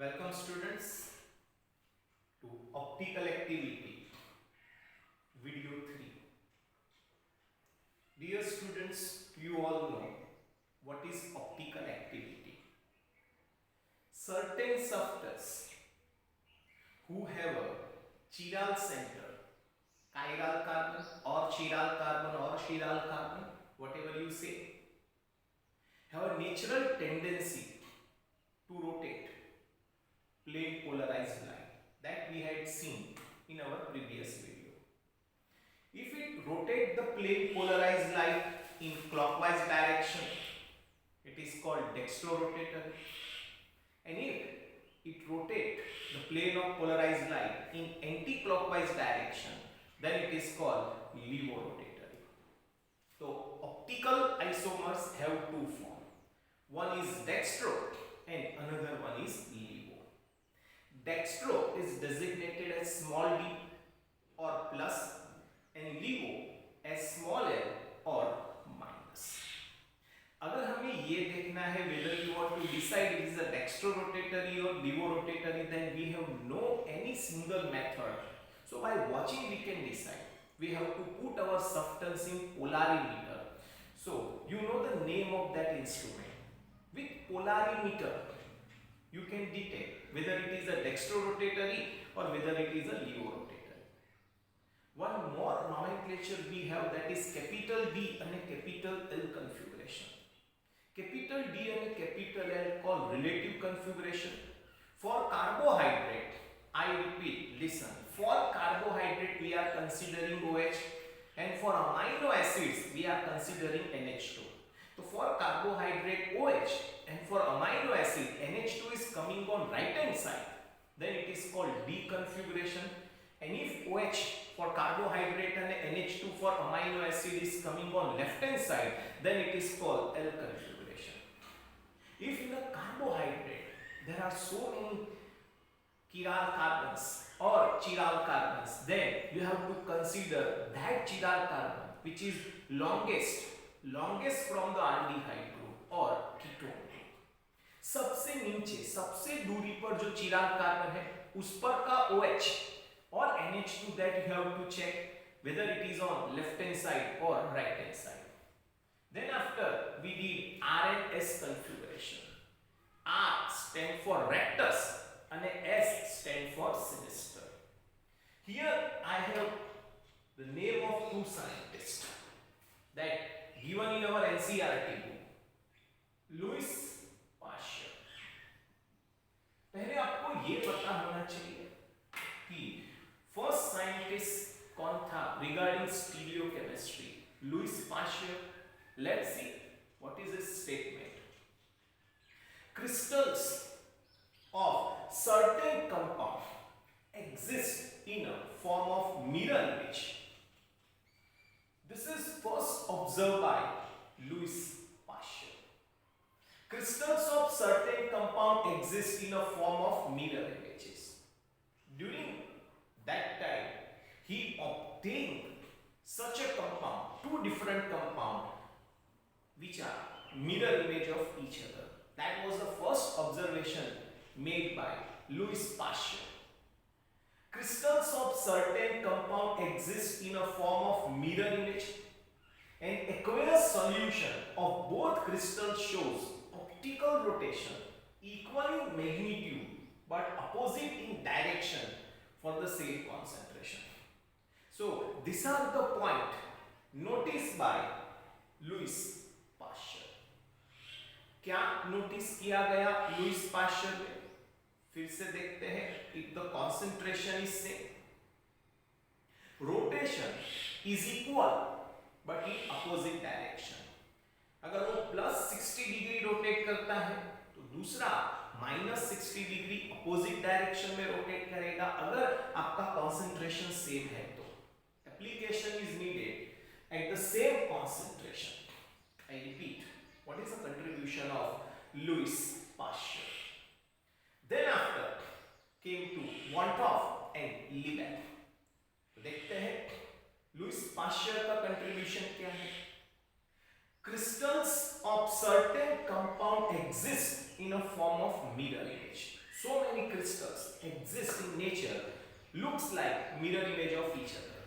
Welcome students to optical activity video 3. Dear students, you all know what is optical activity. Certain substances who have a chiral center, chiral carbon or chiral carbon or chiral carbon, whatever you say, have a natural tendency to rotate plane polarized light that we had seen in our previous video. If it rotates the plane polarized light in clockwise direction, it is called dextrorotator, and if it rotates the plane of polarized light in anti-clockwise direction, then it is called levorotator. So optical isomers have two forms. One is dextro and another one is levo. Dextro is designated as small d or plus and levo as small l or minus. अगर हमें ये देखना है whether you want to decide it is a dextrorotatory or levorotatory, then we have no any single method. So by watching we can decide. We have to put our substance in polarimeter. So you know the name of that instrument. With polarimeter you can detect whether it is a dextrorotatory or whether it is a levorotatory. One more nomenclature we have, that is capital D and a capital L configuration. Capital D and a capital L called relative configuration. For carbohydrate, I repeat, listen, for carbohydrate we are considering OH, and for amino acids we are considering NH2. So for carbohydrate OH and for amino acid NH2 is coming on right hand side, then it is called D configuration. And if OH for carbohydrate and NH2 for amino acid is coming on left hand side, then it is called L configuration. If in a carbohydrate there are so many chiral carbons or chiral carbons, then you have to consider that chiral carbon which is longest from the aldehyde group or ketone group. सबसे नीचे सबसे दूरी पर जो चिराल carbon है उस पर का OH और NH2, that you have to check whether it is on left hand side or right hand side. Then after we did R and S configuration. R stand for rectus and S stand for sinister. Here I have the name of two scientists that given in our NCERT book. Louis Pasteur. पहले आपको ये पता होना चाहिए कि first scientist कौन था regarding stereochemistry. Louis Pasteur. Let's see what is his statement. Crystals of certain compound exist in a form of mirror image. This is first observed by Louis Pasteur. Crystals of certain compound exist in a form of mirror images. During that time, he obtained such a compound, two different compounds which are mirror image of each other. That was the first observation made by Louis Pasteur. Crystals of certain compound exist in a form of mirror image. An aqueous solution of both crystals shows optical rotation equal in magnitude but opposite in direction for the same concentration. So these are the point noticed by Louis Pasteur. क्या notice किया गया Lewis Pasteur में? फिर से देखते हैं. if the concentration is same, rotation is equal but in opposite direction. अगर वो प्लस 60 डिग्री रोटेट करता है तो दूसरा माइनस 60 डिग्री अपोजिट डायरेक्शन में रोटेट करेगा अगर आपका कंसंट्रेशन सेम है तो. Application is needed at the same concentration. I repeat, what is the contribution of Louis Pasteur? Then after came to Van't and Libet. देखते हैं लुईस पाश्चर का contribution क्या है. Crystals of certain compound exist in a form of mirror image. so many crystals exist in nature looks like mirror image of each other.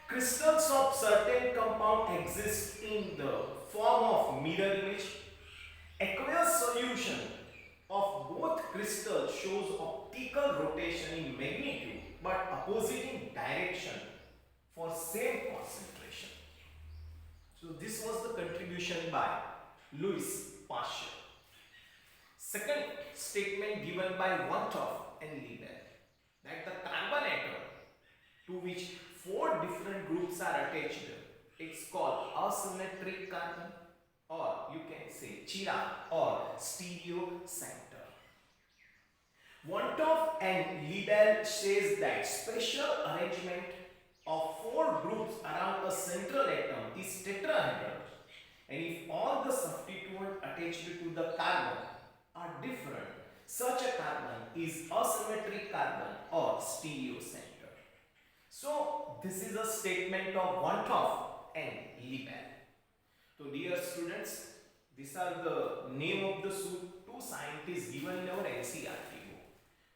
Crystals of certain compound exist in the form of mirror image. Aqueous solution of both crystals shows optical rotation in magnitude but opposite in direction for same concentration. So this was the contribution by Louis Pasteur. Second statement given by Van 't Hoff and Liebel, that the carbon atom to which four different groups are attached, it's called asymmetric carbon, or you can say Chirac or stereo center. Van 't Hoff and Liebel says that special arrangement of four groups around a central atom is tetrahedral, and if all the substituents attached to the carbon are different, such a carbon is asymmetric carbon or stereo center. So this is a statement of Van 't Hoff and Liebel. So dear students, these are the name of the two scientists given in our NCERT book.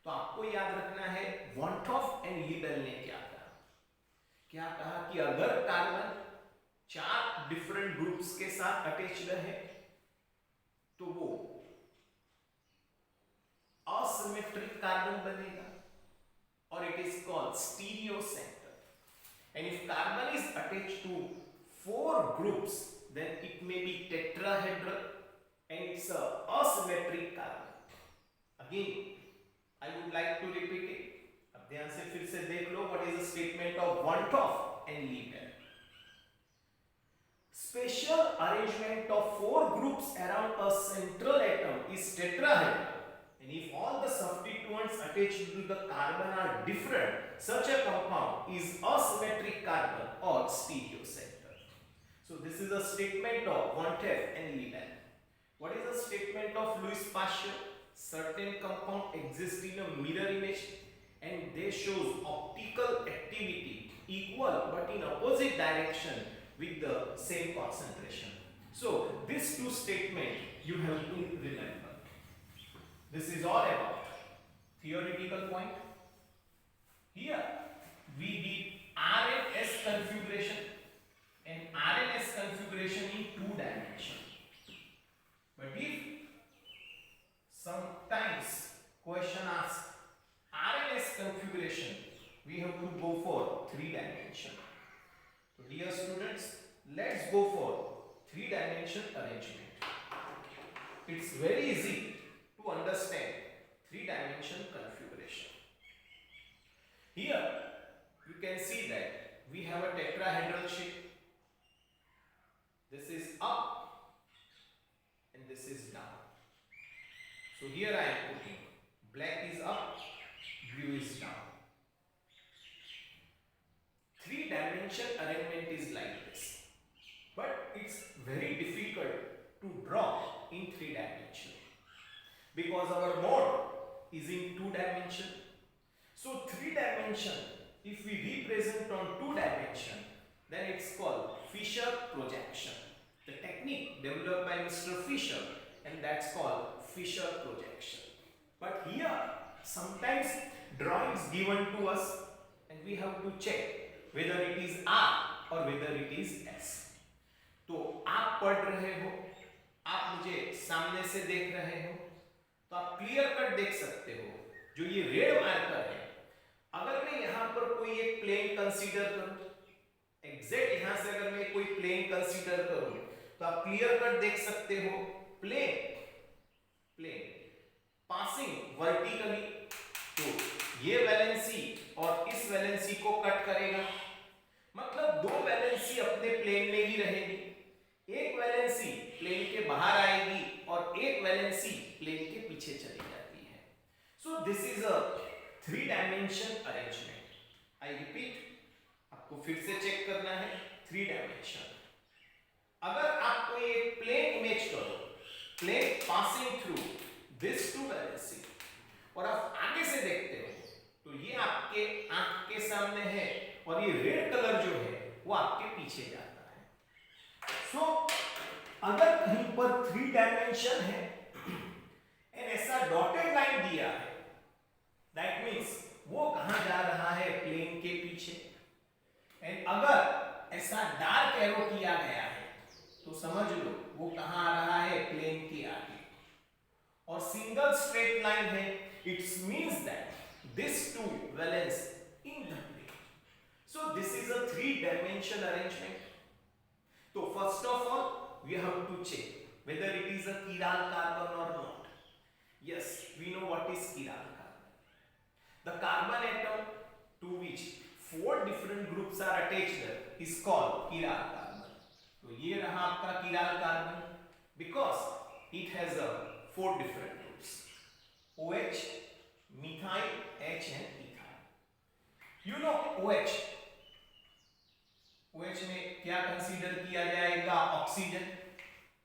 तो आपको याद रखना है Van 't Hoff and Liebel ने क्या कहा कि अगर कार्बन चार डिफरेंट ग्रुप्स के साथ अटैच्ड है तो वो asymmetric कार्बन बनेगा और it is called stereo center. And if carbon is attached to four groups, then it may be tetrahedral and it's a asymmetric carbon. Again, I would like to repeat it. अब ध्यान से फिर से देख लो what is the statement of Van 't Hoff and Liebel. Special arrangement of four groups around a central atom is tetrahedral. And if all the substituents attached to the carbon are different, such a compound is asymmetric carbon or stereo center. So this is a statement of Van 't Hoff and Liebel. What is the statement of Louis Pasteur? Certain compound exist in a mirror image and they shows optical activity equal but in opposite direction with the same concentration. So these two statements you have to remember. This is all about theoretical point. Here we did RNS configuration and RNS configuration in two dimensions. But if sometimes question asks RNS configuration, we have to go for three dimension. So dear students, let's go for three dimension arrangement. It's very easy to understand three-dimension configuration. Here you can see that we have a tetrahedral shape. This is up and this is down. So here I am putting black is up, blue is down. Three-dimension arrangement is like this, but it's very difficult to draw in three dimension, because our model is in two dimension. So three dimension, if we represent on two dimension, then it's called Fischer projection. The technique developed by Mr. Fischer, and that's called Fischer projection. But here sometimes drawings given to us and we have to check whether it is R or whether it is S. तो आप पढ़ रहे हो, आप मुझे सामने से देख रहे हो, तो आप क्लियर कट देख सकते हो जो ये रेड मार्कर है। अगर मैं यहाँ पर कोई एक प्लेन कंसीडर करूं, एग्जैक्ट यहाँ से अगर मैं कोई प्लेन कंसीडर करूं, तो आप क्लियर कट देख सकते हो प्लेन पासिंग वर्टिकली, तो ये वैलेंसी और इस वैलेंसी को कट करेगा, मतलब दो वैलेंसी अपने प्लेन में ही रहेगी, एक वैलेंसी प्लेन के बाहर आएगी और एक वैलेंसी प्लेन के पीछे चली जाती है. So this is a three dimension arrangement. I repeat, आपको फिर से चेक करना है थ्री डायमेंशन. अगर आप कोई एक प्लेन इमेज करो, plane passing through this two valency, और आप आगे से देखते हो तो ये आपके आंख के सामने है और ये रेड कलर जो है वो आपके पीछे जाता है. सो अगर कहीं पर थ्री डायमेंशन है एंड ऐसा डॉटेड लाइन किया है, दैट मीन्स वो कहां जा रहा है, प्लेन के पीछे। एंड अगर ऐसा डार्क एरो किया गया है तो समझ लो वो कहां आ रहा है, प्लेन के आगे। और सिंगल स्ट्रेट लाइन है, it's means that this two will ends in the plane. So this is a 3-dimensional arrangement. So first of all we have to check whether it is a chiral carbon or not. Yes, we know what is chiral carbon. The carbon atom to which 4 different groups are attached is called chiral carbon. तो ये रहा आपका chiral carbon because it has a 4 different groups: OH, methyl, H and ethyl. You know OH में क्या consider किया जाएगा, oxygen,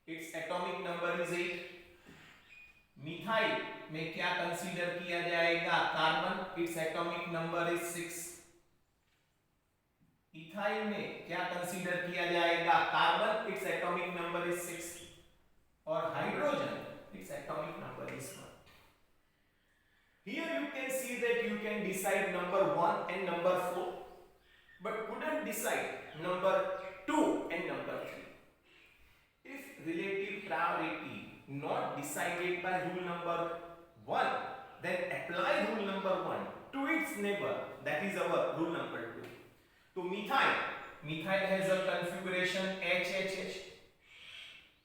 its atomic number is 8। Methyl में क्या कंसीडर किया जाएगा, carbon, its atomic number is 6। Ethyl में क्या कंसीडर किया जाएगा, carbon, its atomic number is 6 और hydrogen, its atomic number is 1. Here you can see that you can decide number 1 and number 4, but couldn't decide number 2 and number 3. If relative priority not decided by rule number 1, then apply rule number 1 to its neighbor, that is our rule number 2. So methyl has a configuration HHH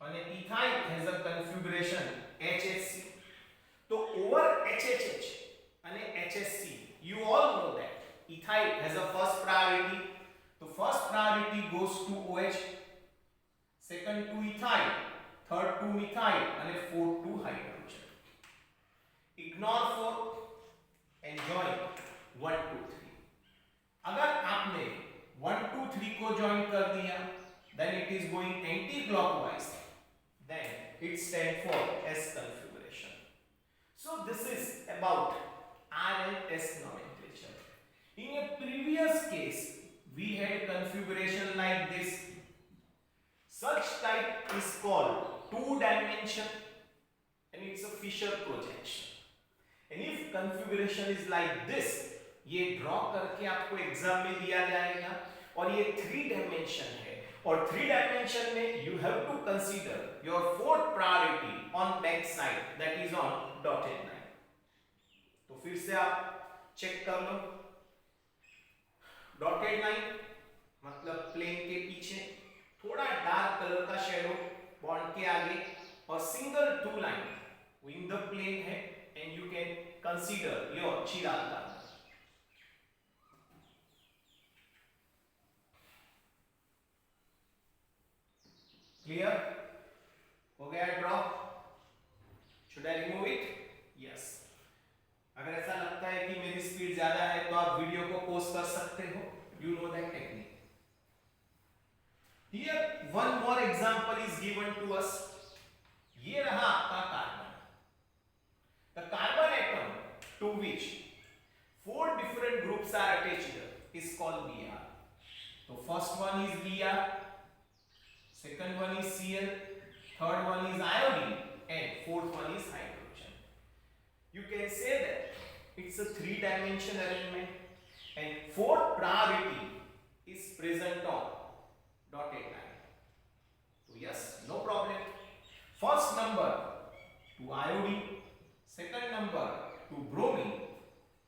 and ethyl has a configuration HHC. So over HHH and HSC, you all know that ethyl has a first priority. So first priority goes to OH, second to ethyl, third to methyl and fourth to hydrogen. Ignore 4 and join 1 2 3. अगर आपने 1 2 3 को join कर दिया, then it is going anti-clockwise. Then it stands for S configuration. So this is about R and S nomenclature. In a previous case, we had configuration like this. Such type is called 2-dimension and it's a Fisher projection. And if configuration is like this, ये draw करके आपको exam में दिया जाएगा और ये 3-dimension है और 3-dimension में you have to consider your 4th priority on back side, that is on dotted line. तो फिर से आप चेक कर लो, dotted line मतलब प्लेन के पीछे थोड़ा डार्क कलर का शेडो बॉन्ड के आगे और single 2 line with the plane है and you can consider your chiral carbon. Clear हो गया draw? Should I remove it? Yes. अगर ऐसा लगता है कि मेरी स्पीड ज्यादा है तो आप वीडियो को पॉज कर सकते हो, you know that technique. Here one more example is given to us. ये रहा आपका carbon. The carbon atom to which 4 different groups are attached is called Br. तो first one is Br, second one is Cl, third one is iodine and fourth one is hydrogen. You can say that it's a 3-dimensional arrangement and 4th priority is present on dotted line. So yes, no problem. First number to iodine, second number to bromine,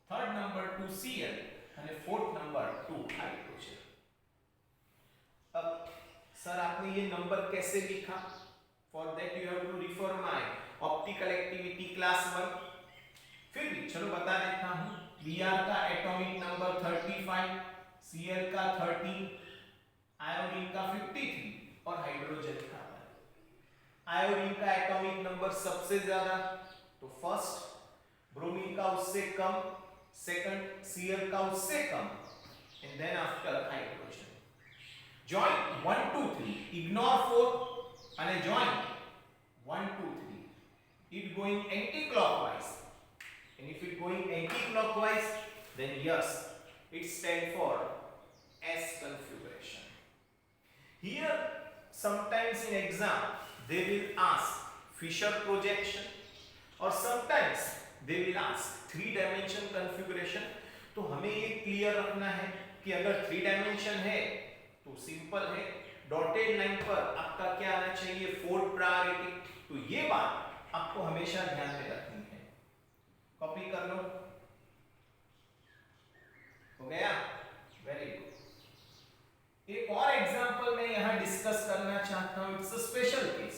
third number to Cl and fourth number to hydrogen. अब sir आपने ये number कैसे लिखा? For that you have to refer my optical activity class 1। फिर भी चलो बता देता हूं। Br का एटॉमिक नंबर 35, Cl का 13, आयोडीन का 53 और हाइड्रोजन का 1। आयोडीन का एटॉमिक नंबर सबसे ज्यादा तो फर्स्ट, ब्रोमीन का उससे कम, सेकंड, Cl का उससे कम and then after hydrogen. Join 1 2 3, ignore 4 and join 1 2 3. It going anti-clockwise, and if it going anti-clockwise, then yes, it stand for S configuration. Here sometimes in exam they will ask Fisher projection or sometimes they will ask 3 dimension configuration. तो हमें ये clear रखना है कि अगर 3 dimension है तो simple है, डॉटेड लाइन पर आपका क्या आना चाहिए, 4th प्रायोरिटी। तो ये बात आपको हमेशा ध्यान में रखनी है। कॉपी कर लो, हो गया, वेरी गुड। एक और एग्जांपल मैं यहां डिस्कस करना चाहता हूं, it's a special case.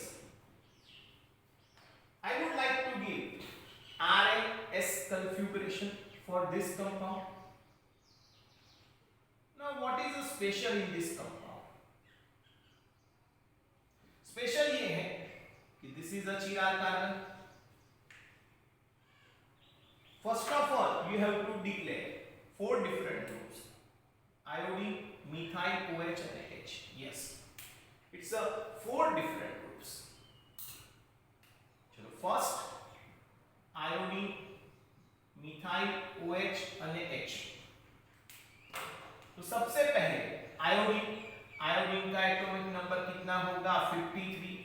I would like to give RMS configuration for this compound. Now what is the special in this compound? Special ये है कि this is a chiral carbon. First of all you have to declare 4 different groups: iodine, methyl, OH and H. Yes, it's a 4 different groups. चलो first iodine, methyl, OH and H. तो सबसे पहले iodine का atomic number कितना होगा, 53,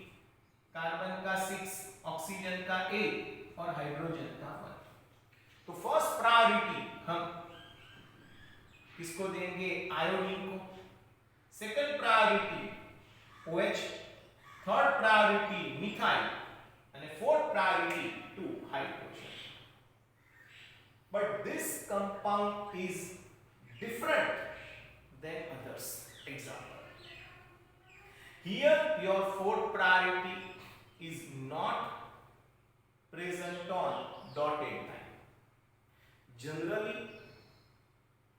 carbon का 6, oxygen का 8 और हाइड्रोजन का 1। तो फर्स्ट प्रायोरिटी हम किसको देंगे, आयोडीन को। Second priority OH, third priority methyl and fourth priority to hydrogen. But this compound is different than others. Example, here your fourth priority is not present on dotted line. Generally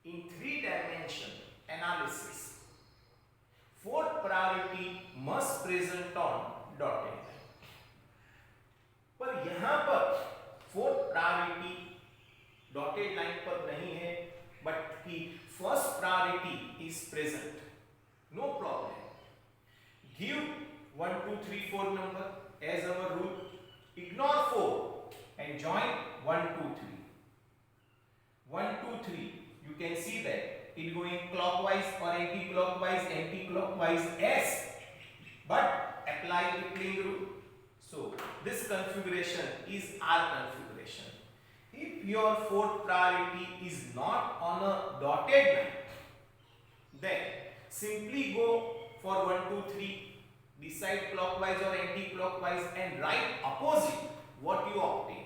in 3 dimension analysis, fourth priority must present on dotted line. पर यहां पर fourth priority dotted line पर नहीं है, but की first priority is present, no problem. Give 1 2 3 4 number as our rule, ignore 4 and join 1 2 3 1 2 3। you can see that it going clockwise or anti-clockwise S, but apply Kipling rule. So this configuration is our configuration. If your fourth priority is not on a dotted line, then simply go for 1 2 3, decide clockwise or anti-clockwise and write opposite what you obtain.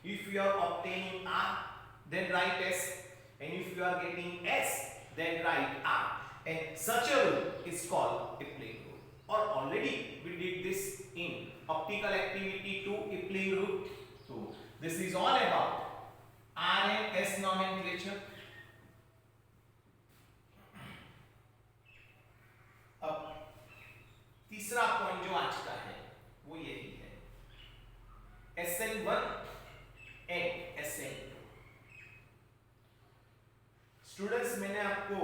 If you are obtaining R, then write S, and if you are getting S, then write R. And such a rule is called Kipling rule. Or already we did this in optical activity 2, Kipling rule. So this is all about R and S nomenclature. अब तीसरा point जो आज का है वो यही है, SN1 and SN2। Students, मैंने आपको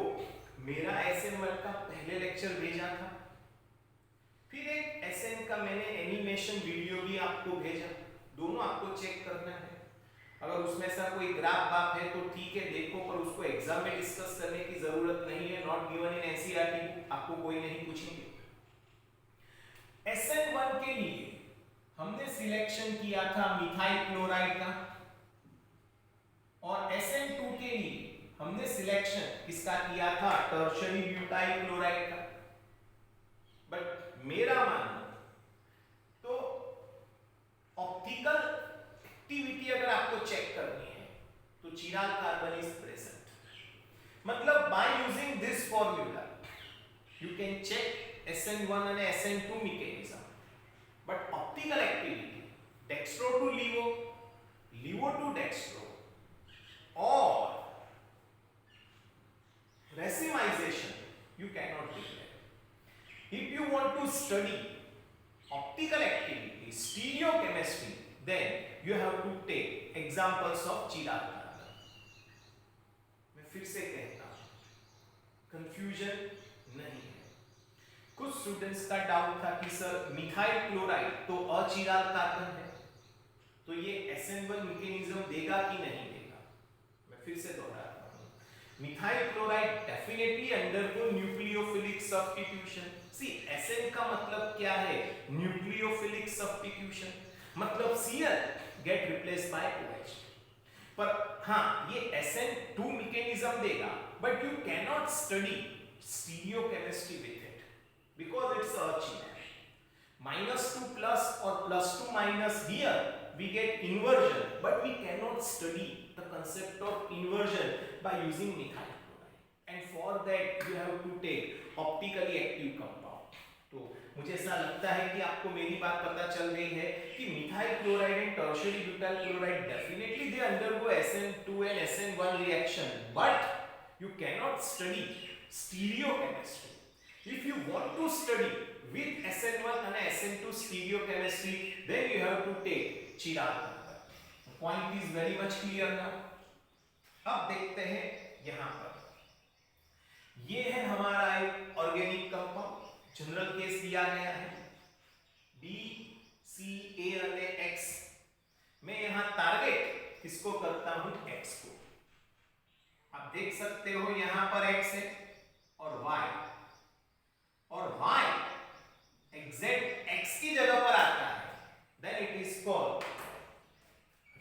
मेरा SN1 का पहले लेक्चर भेजा था, फिर एक SN का मैंने एनिमेशन वीडियो भी आपको भेजा, दोनों आपको चेक करना है। अगर उसमें से कोई ग्राफ बाप है तो ठीक है, देखो, पर उसको एग्जाम में डिस्कस करने की जरूरत नहीं है, नॉट गिवन इन एनसीईआरटी, आपको कोई नहीं पूछेंगे। SN1 के लिए हमने सिलेक्शन किया था मिथाइल क्लोराइड का, और SN2 के लिए हमने सिलेक्शन किसका किया था, टर्शियरी ब्यूटाइल क्लोराइड का। बट मेरा मानना तो ऑप्टिकल एक्टिविटी अगर आपको चेक करनी है तो चिराल कार्बन इज प्रेजेंट, मतलब by using this formula you can check SN1 and SN2 mechanism, but optical activity dextro to levo, levo to dextro or racemization you cannot declare. If you want to study optical activity, stereochemistry, then you have to take examples of chiral carbon. मैं फिर से कहता हूं, confusion नहीं है। कुछ students का doubt था कि सर मिथाइल क्लोराइड तो अचिराल कार्बन है, तो ये SN1 मैकेनिज्म देगा कि नहीं देगा। मैं फिर से दोहराता हूं, methyl chloride definitely undergo nucleophilic substitution. सी SN का मतलब क्या है, न्यूक्लियोफिलिक सब्स्टिट्यूशन, मतलब Cl get replaced by OH। पर हाँ ये SN2 मैकेनिज्म देगा, but you cannot study stereochemistry with it because it's a cheat. -2 plus or +2 minus, here we get inversion, but we cannot study the concept of inversion by using methyl chloride, and for that you have to take optically active compound. तो मुझे ऐसा लगता है कि आपको मेरी बात पता चल गई है कि methyl chloride and tertiary butyl chloride definitely they undergo SN2 and SN1 reaction, but you cannot study stereochemistry. If you want to study with SN1 and SN2 stereochemistry, then you have to take Chirac. The point is very much clear now. अब देखते हैं यहां पर, ये है हमारा एक organic compound, general case दिया गया है B, C, A और X. मैं यहां टारगेट किसको करता हूं? X को. आप देख सकते हो यहां पर X है और Y, और Y एग्जैक्ट X की जगह पर आता है, then it is called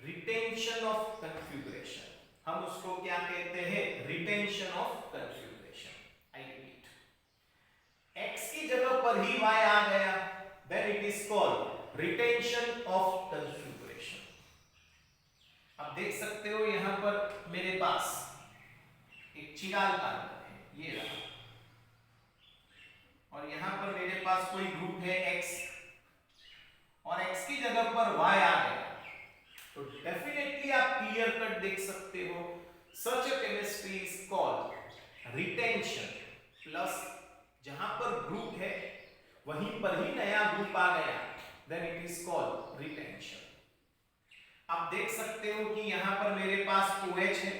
retention of configuration. हम उसको क्या कहते हैं? Retention of configuration. I repeat, X की जगह पर ही Y आ गया, then it is called retention of configuration. आप देख सकते हो यहां पर मेरे पास एक चिराल कार्बन है, ये रहा, और यहां पर मेरे पास कोई ग्रुप है X, और X की जगह पर Y आ गया, तो डेफिनेटली आप क्लियर कट देख सकते हो such a chemistry is called retention, plus जहां पर ग्रुप है वहीं पर ही नया ग्रुप आ गया, then it is called retention. आप देख सकते हो कि यहां पर मेरे पास OH है,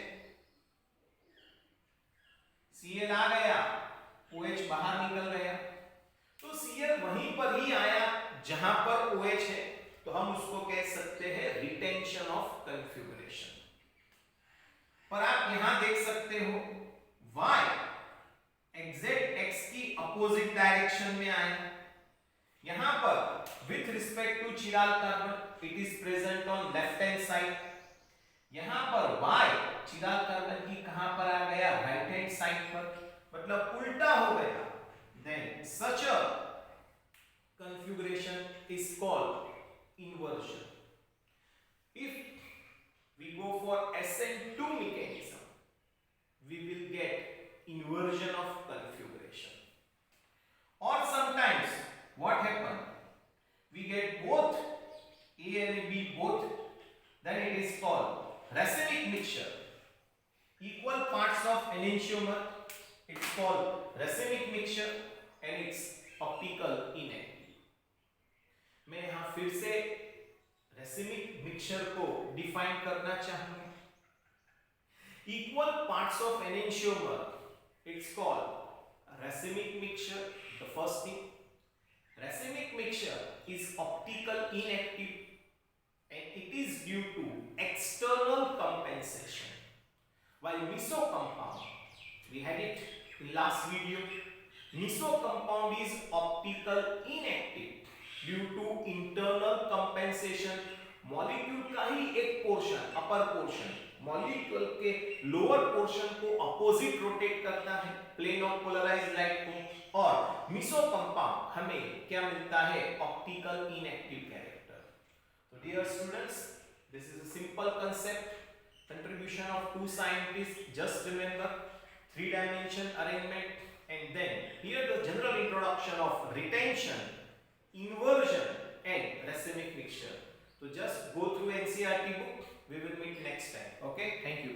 Cl आ गया, OH बाहर निकल गया, तो Cl वहीं पर ही आया जहां पर OH है, तो हम उसको कह सकते हैं रिटेंशन ऑफ कन्फिगरेशन. पर आप यहां देख सकते हो Y एग्जैक्ट X की अपोजिट डायरेक्शन में आया. यहां पर with respect to chiral carbon it is present on left hand side. यहां पर Y चिराल कार्बन की कहां पर आ गया? राइट हैंड साइड पर, मतलब उल्टा हो गया. Then such a configuration is called inversion. If we go for SN2 mechanism, we will get inversion of configuration. Or sometimes what happen? We get both A and B both, then it is called racemic mixture. Equal parts of enantiomer, it's called racemic mixture. And it's optical inactive. मैं यहां फिर से racemic mixture को define करना चाहूंगा. Equal parts of enantiomer, it's called racemic mixture. The first thing, racemic mixture is optical inactive, and it is due to external compensation. While meso compound, we had it in last video, meso compound is optical inactive due to internal compensation. Molecule का ही एक portion, upper portion, molecule के lower portion को opposite rotate करता है plane of polarised light को, और meso compound हमें क्या मिलता है? Optical inactive character. तो dear students, this is a simple concept, contribution of two scientist. Just remember 3 dimension arrangement, and then here the general introduction of retention, inversion and racemic mixture. So just go through NCERT book. We will meet next time. Okay, thank you.